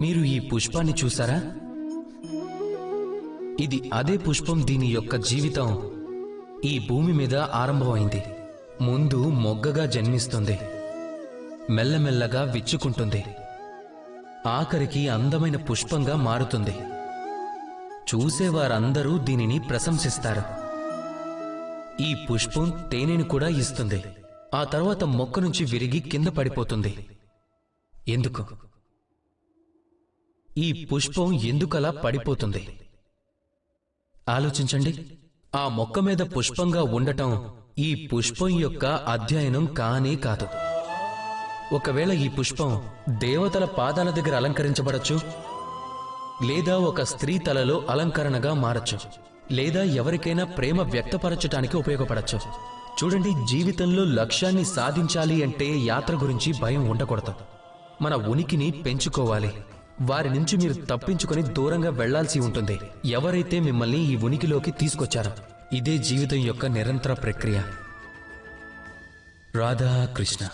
మీరు ఈ పుష్పాన్ని చూసారా? ఇది అదే పుష్పం. దీని యొక్క జీవితం ఈ భూమి మీద ఆరంభమైంది. ముందు మొగ్గగా జన్మిస్తుంది, మెల్లమెల్లగా విచ్చుకుంటుంది, ఆఖరికి అందమైన పుష్పంగా మారుతుంది. చూసేవారందరూ దీనిని ప్రశంసిస్తారు. ఈ పుష్పం తేనెను కూడా ఇస్తుంది. ఆ తర్వాత మొక్క నుంచి విరిగి కింద పడిపోతుంది. ఎందుకు? ఈ పుష్పం ఎందుకలా పడిపోతుంది? ఆలోచించండి. ఆ మొక్క మీద పుష్పంగా ఉండటం ఈ పుష్పం యొక్క అధ్యయనం కానే కాదు. ఒకవేళ ఈ పుష్పం దేవతల పాదాల దగ్గర అలంకరించబడచ్చు, లేదా ఒక స్త్రీ తలలో అలంకరణగా మారచ్చు, లేదా ఎవరికైనా ప్రేమ వ్యక్తపరచటానికి ఉపయోగపడచ్చు. చూడండి, జీవితంలో లక్ష్యాన్ని సాధించాలి అంటే యాత్ర గురించి భయం ఉండకూడదు. మన ఉనికిని పెంచుకోవాలి. వారి నుంచి మీరు తప్పించుకొని దూరంగా వెళ్లాల్సి ఉంటుంది, ఎవరైతే మిమ్మల్ని ఈ ఉనికిలోకి తీసుకొచ్చారో. ఇదే జీవితం యొక్క నిరంతర ప్రక్రియ. రాధా కృష్ణ.